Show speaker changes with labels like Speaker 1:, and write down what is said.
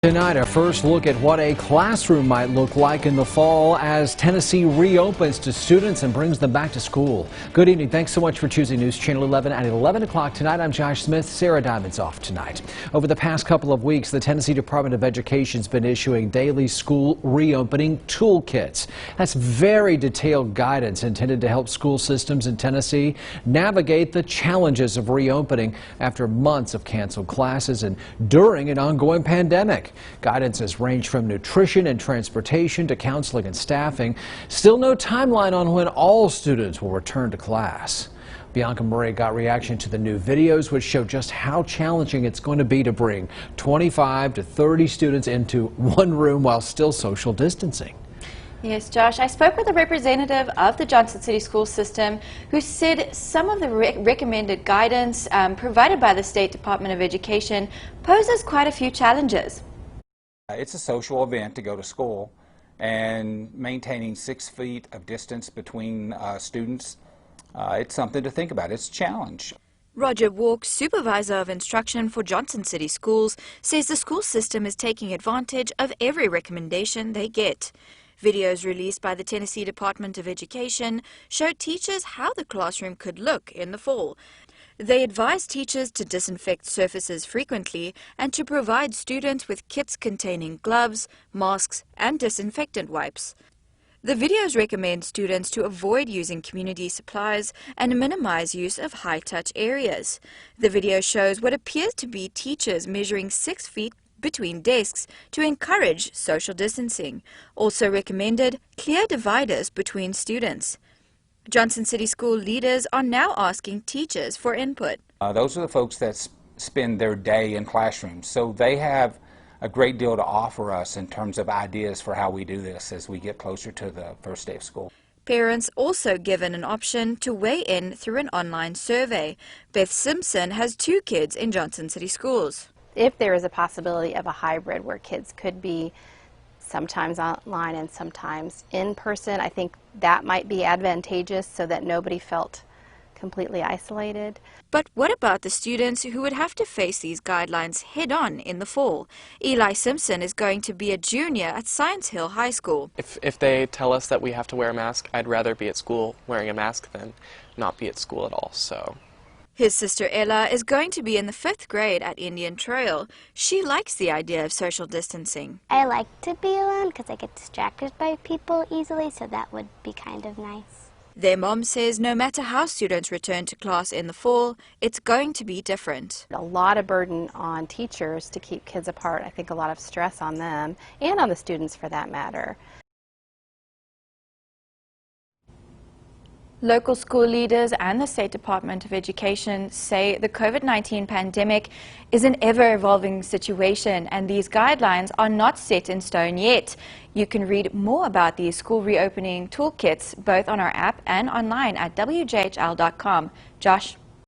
Speaker 1: Tonight, a first look at what a classroom might look like in the fall as Tennessee reopens to students and brings them back to school. Good evening. Thanks so much for choosing News Channel 11 at 11 o'clock tonight. I'm Josh Smith. Sarah Diamond's off tonight. Over the past couple of weeks, the Tennessee Department of Education's been issuing daily school reopening toolkits. That's very detailed guidance intended to help school systems in Tennessee navigate the challenges of reopening after months of canceled classes and during an ongoing pandemic. Guidance has ranged from nutrition and transportation to counseling and staffing. Still no timeline on when all students will return to class. BIANCA got reaction to the new videos, which show just how challenging it's going to be to bring 25 to 30 students into one room while still social distancing.
Speaker 2: Yes, Josh, I spoke with a representative of the Johnson City school system who said some of the recommended guidance provided by the State Department of Education poses quite a few challenges.
Speaker 3: It's a social event to go to school, and maintaining 6 feet of distance between students, it's something to think about. It's a challenge.
Speaker 4: Roger Walk, supervisor of instruction for Johnson City Schools, says the school system is taking advantage of every recommendation they get. Videos released by the Tennessee Department of Education show teachers how the classroom could look in the fall. They advise teachers to disinfect surfaces frequently and to provide students with kits containing gloves, masks, and disinfectant wipes. The videos recommend students to avoid using community supplies and minimize use of high-touch areas. The video shows what appears to be teachers measuring 6 feet between desks to encourage social distancing. Also recommended clear dividers between students. Johnson City school leaders are now asking teachers for input.
Speaker 3: Those are the folks that spend their day in classrooms, so they have a great deal to offer us in terms of ideas for how we do this as we get closer to the first day of school.
Speaker 4: Parents also given an option to weigh in through an online survey. Beth Simpson has 2 kids in Johnson City schools.
Speaker 5: If there is a possibility of a hybrid where kids could be sometimes online and sometimes in person, I think that might be advantageous so that nobody felt completely isolated.
Speaker 4: But what about the students who would have to face these guidelines head-on in the fall? Eli Simpson is going to be a junior at Science Hill High School.
Speaker 6: If they tell us that we have to wear a mask, I'd rather be at school wearing a mask than not be at school at all. So.
Speaker 4: His sister Ella is going to be in the 5th grade at Indian Trail. She likes the idea of social distancing.
Speaker 7: I like to be alone because I get distracted by people easily, so that would be kind of nice.
Speaker 4: Their mom says no matter how students return to class in the fall, it's going to be different.
Speaker 5: A lot of burden on teachers to keep kids apart. I think a lot of stress on them and on the students for that matter.
Speaker 2: Local school leaders and the State Department of Education say the COVID-19 pandemic is an ever-evolving situation and these guidelines are not set in stone yet. You can read more about these school reopening toolkits both on our app and online at WJHL.com. Josh?